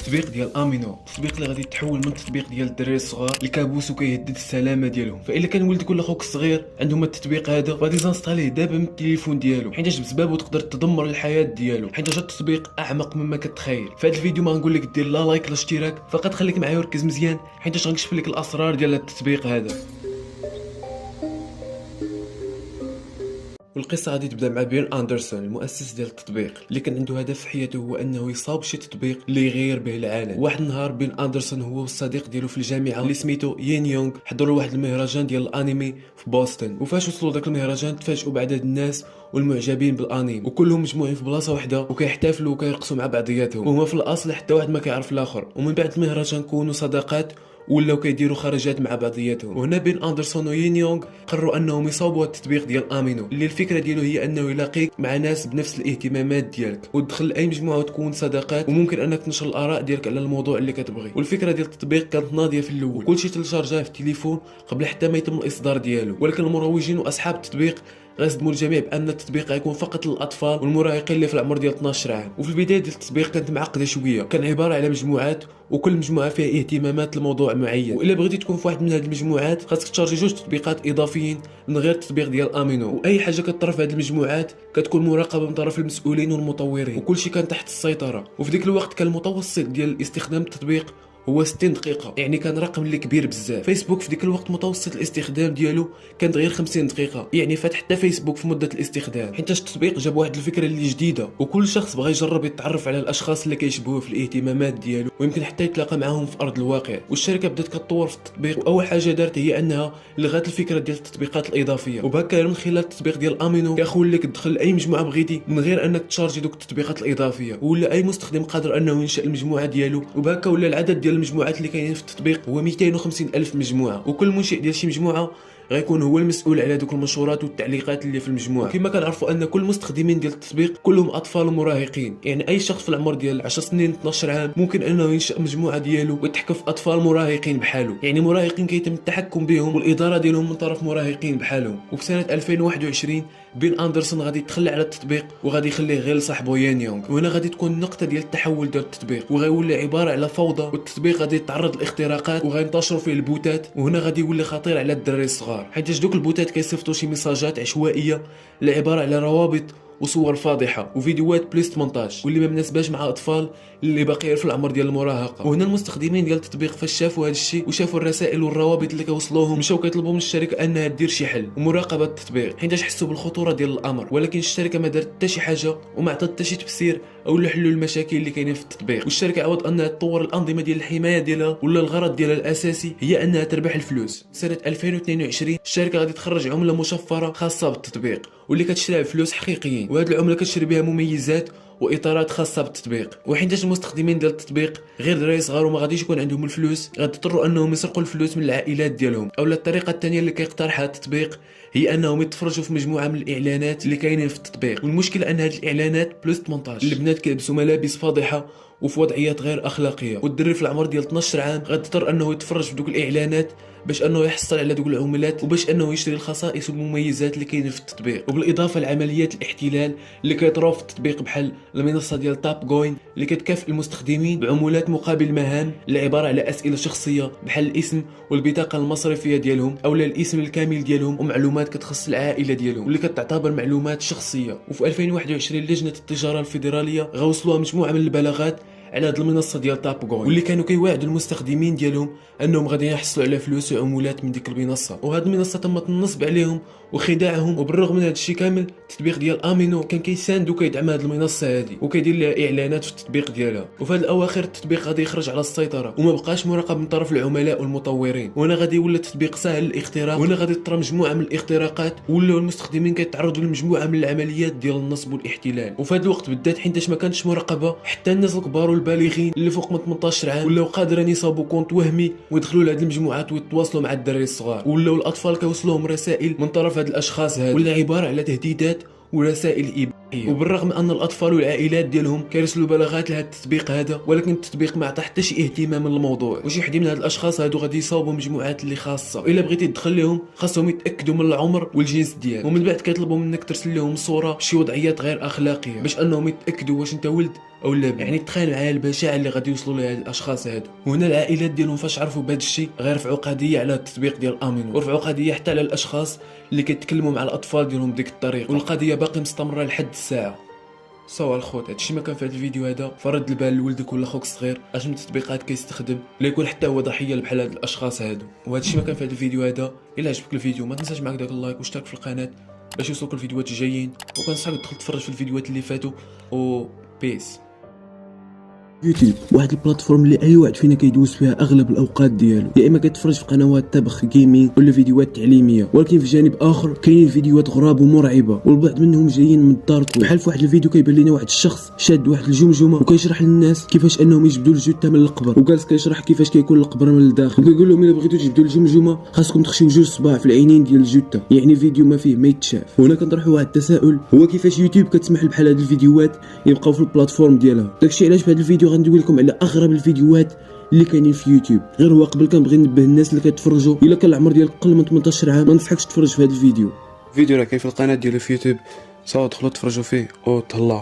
التطبيق ديال امينو، التطبيق اللي غادي يتحول من تطبيق ديال الدراري الصغار لكابوس وكيهدد السلامه ديالهم. فالا كان ولدك ولا خوك الصغير عندهم التطبيق هذا غادي تنستاليه دابا من التليفون ديالو، حيت بسببه تقدر تدمر الحياه ديالو، حيت التطبيق اعمق مما كتخيل. في هذا الفيديو ما غنقول لك دير لا لايك لا اشتراك، فقط خليك معايا وركز مزيان حيت غنكشف لك الاسرار ديال التطبيق هذا. والقصه غادي تبدا مع بيرن اندرسون، المؤسس ديال التطبيق اللي كان عنده هدف في حياته هو انه يصاوب شي تطبيق اللي يغير به العالم. واحد النهار بيرن اندرسون هو والصديق ديالو في الجامعه اللي سميتو يين يونغ حضروا واحد المهرجان ديال الانمي في بوسطن، وفاش وصلوا داك المهرجان تفاجئوا بعدد الناس والمعجبين بالانمي وكلهم مجموعين في بلاصه واحده وكيحتفلوا وكيرقصوا مع بعضياتهم، وهما في الاصل حتى واحد ما كيعرف الاخر. ومن بعد المهرجان كونوا صداقات ولاو كيديروا خرجات مع بعضياتهم. وهنا بين اندرسون وين يونغ قرروا انهم يصاوبوا التطبيق ديال امينو، اللي الفكره ديالو هي انه يلاقيك مع ناس بنفس الاهتمامات ديالك وتدخل اي مجموعه وتكون صداقات، وممكن انك تنشر الاراء ديالك على الموضوع اللي كتبغي. والفكره ديال التطبيق كانت ناضيه في الاول وكلشي تلشارجاه في التليفون قبل حتى ما يتم الاصدار ديالو، ولكن المروجين واصحاب التطبيق غيصدموا الجميع بان التطبيق غيكون فقط للاطفال والمراهقين اللي في العمر ديال 12 عام. وفي البدايه ديال التطبيق كانت معقده شويه، كان عباره على مجموعات وكل مجموعه فيها اهتمامات لموضوع معين، والا بغيتي تكون في واحد من هذه المجموعات خاصك تشارجي جوج تطبيقات اضافيين من غير التطبيق ديال امينو، واي حاجه كطرا في هذه المجموعات كتكون مراقبه من طرف المسؤولين والمطورين، وكل شيء كان تحت السيطره. وفي ذاك الوقت كان المتوسط ديال استخدام التطبيق هو 60 دقيقة، يعني كان رقم اللي كبير بزاف. فيسبوك في ديك الوقت متوسط الاستخدام ديالو كان غير 50 دقيقة، يعني فات حتى فيسبوك في مدة الاستخدام، حيت التطبيق جاب واحد الفكرة اللي جديدة وكل شخص بغى يجرب يتعرف على الاشخاص اللي كيشبهوه في الاهتمامات ديالو ويمكن حتى يتلاقى معاهم في ارض الواقع. والشركة بدات كتطور في التطبيق، واول حاجة دارت هي انها لغات الفكرة ديال التطبيقات الاضافية، وبهكا من خلال التطبيق ديال امينو كيخول لك تدخل اي مجموعة بغيتي من غير انك تشارجي دوك التطبيقات الاضافية، ولا اي مستخدم قادر انه ينشأ المجموعة ديالو، وبهكا ولا العدد ديال المجموعات اللي كاينين في التطبيق هو 250 ألف مجموعة، وكل منشئ ديال شي مجموعة غيكون هو المسؤول على دوك المنشورات والتعليقات اللي في المجموعه. كما كنعرفوا ان كل المستخدمين ديال التطبيق كلهم اطفال ومراهقين، يعني اي شخص في العمر ديال 10 سنين 12 عام ممكن انه ينشأ مجموعه ديالو ويتحكم في اطفال مراهقين بحاله، يعني مراهقين كيتم التحكم بهم والاداره ديالهم من طرف مراهقين بحالهم. وفي سنه 2021 بين اندرسون غادي يتخلى على التطبيق وغادي يخليه غير لصاحبه يين يونغ، وهنا غادي تكون النقطه ديال التحول ديال التطبيق وغيولي عباره على فوضى، والتطبيق غادي يتعرض لاختراقات وغينتشروا فيه البوتات، وهنا غادي يولي خطير على الدراري الصغار، حيت دوك البوتات كيصيفطوا شي ميساجات عشوائيه اللي عباره على روابط وصور فاضحه وفيديوهات بليست مونتاج واللي ما مناسباش مع اطفال اللي باقيين في العمر ديال المراهقه. وهنا المستخدمين ديال التطبيق فاش شافوا هذا الشيء وشافوا الرسائل والروابط اللي كيوصلوهم مشاو كيطلبوا من الشركه انها دير شي حل ومراقبه التطبيق، حيت حسوا بالخطوره ديال الامر، ولكن الشركه ما دارت حتى شي حاجه وما عطات حتى شي تفسير او حلول المشاكل اللي كاينين في التطبيق. والشركه عوض انها تطور الانظمه ديال الحمايه ديالها ولا الغرض ديالها الاساسي هي انها تربح الفلوس. سنه 2022 الشركه غادي تخرج عمله مشفره خاصه بالتطبيق واللي كتشريها بفلوس حقيقيين، وهذه العمله كتشري بها مميزات واطارات خاصه بالتطبيق. وحيت المستخدمين ديال التطبيق غير دراري صغار وما غاديش يكون عندهم الفلوس، غيضطروا انهم يسرقوا الفلوس من العائلات ديالهم. او الطريقه الثانيه اللي كيقترحها التطبيق هي انهم يتفرجوا في مجموعه من الاعلانات اللي كاينين في التطبيق، والمشكله ان هذه الاعلانات بلوست مونتاج، البنات كيلبسوا ملابس فاضحه وفي وضعيات غير اخلاقيه، والدري في العمر ديال 12 عام غيضطر انه يتفرج في دوك الاعلانات باش انه يحصل على دوك العملات وباش انه يشري الخصائص والمميزات اللي كاينين في التطبيق. وبالاضافه لعمليات الاحتلال اللي كيطروا في التطبيق بحال المنصه ديال تاب جوين اللي كتكافئ المستخدمين بعمولات مقابل مهام اللي عباره على اسئله شخصيه بحال الاسم والبطاقه المصرفيه ديالهم او الاسم الكامل ديالهم ومعلومات كتخص العائله ديالهم واللي كتعتبر معلومات شخصيه. وفي 2021 لجنه التجاره الفيدراليه غوصلوا مجموعه من البلاغات على هذه المنصه ديال تاب جوين واللي كانوا كيواعدوا المستخدمين ديالهم انهم غادي يحصلوا على فلوس وعمولات من ديك المنصه، وهذه المنصه تم النصب عليهم وخداعهم. وبالرغم من هذا الشيء كامل التطبيق ديال امينو كان كيساند وكيدعم هذه المنصه هذه وكيدير لها اعلانات في التطبيق ديالها. وفي هذه الاواخر التطبيق غادي يخرج على السيطره وما بقاش مراقب من طرف العملاء والمطورين، وهنا غادي يولي التطبيق سهل للاختراق، وهنا غادي تطرا مجموعه من الاختراقات ولاو المستخدمين كيتعرضوا لمجموعه من العمليات ديال النصب والاحتلال. وفي هذا الوقت بالذات حيت ما كانتش مراقبه حتى الناس الكبار والبالغين اللي فوق من 18 عام ولاو قادرين يصاوبوا كونت وهمي ويدخلوا لهذه المجموعات ويتواصلوا مع الدراري الصغار، ولاو الاطفال كيوصلوهم رسائل من طرف هاد الاشخاص هاد ولا عباره على تهديدات ورسائل اخلاقيه. وبالرغم من ان الاطفال والعائلات ديالهم كيرسلوا بلاغات لهذا التطبيق هذا، ولكن التطبيق ما عطى حتى شي اهتمام للموضوع. وشي حد من هاد الاشخاص هادو غادي يصاوبوا مجموعات اللي خاصه، والا بغيتي تدخل لهم خاصهم يتاكدوا من العمر والجنس ديالك، ومن بعد كيطلبوا منك ترسل لهم صوره بشي وضعيات غير اخلاقيه باش انهم يتاكدوا واش انت ولد او لا. يعني تخيل معايا البشاعه اللي غادي يوصلوا لها هاد الاشخاص هادو. وهنا العائلات ديالهم فاش عرفوا بهذا الشيء غير رفعوا قضيه على التطبيق ديال امينو، ورفعوا قضيه حتى على الاشخاص اللي كيتكلموا مع الاطفال ديالهم بديك الطريقه، والقضيه باقي مستمره لحد الساعه. سوا الخوت، هادشي ما كان في هذا الفيديو هذا. فرد البال لولدك ولا خوك الصغير اش من التطبيقات كيستخدم لا يكون حتى هو ضحيه بحال هاد الاشخاص هادو. وهادشي ما كان في هذا الفيديو هذا. الا عجبك الفيديو ما تنساش معاك داك اللايك واشترك في القناه باش يوصلوك الفيديوهات الجايين، وكنصحك تدخل تفرج في الفيديوهات اللي فاتوا. و بيس. يوتيوب واحد البلاتفورم اللي اي واحد فينا كيدوز فيها اغلب الاوقات ديالو، يا اما كيتفرج في قنوات طبخ جيمنج ولا فيديوهات تعليميه، ولكن في جانب اخر كاينين فيديوهات غراب ومرعبه، والبعض منهم جايين من الدار طويل. بحال في واحد الفيديو كيبان لنا واحد الشخص شاد واحد الجمجمه وكيشرح للناس كيفاش انهم يجبدوا الجثه من القبر، وجالس كيشرح كيفاش كيكون القبر من الداخل، وكيقول لهم الا بغيتوا تجبدوا الجمجمه خاصكم تخشيو جوج صباع في العينين ديال الجثه. يعني فيديو ما فيه ما يتشاف. وهنا كنطرحوا واحد التساؤل، هو كيفاش يوتيوب كتسمح بحال هاد الفيديوهات يبقاو في البلاتفورم ديالها؟ داكشي علاش في هاد الفيديو غندوي لكم على اغرب الفيديوهات اللي كاينين في يوتيوب. غير هو قبل كنبغي ننبه الناس اللي كيتفرجوا، الا كان العمر ديالك اقل من 18 عام ما نصحكش تفرج في هذا الفيديو. الفيديو راه كاين في القناه ديالي في يوتيوب، سوا دخلوا تفرجوا فيه وتهلاو.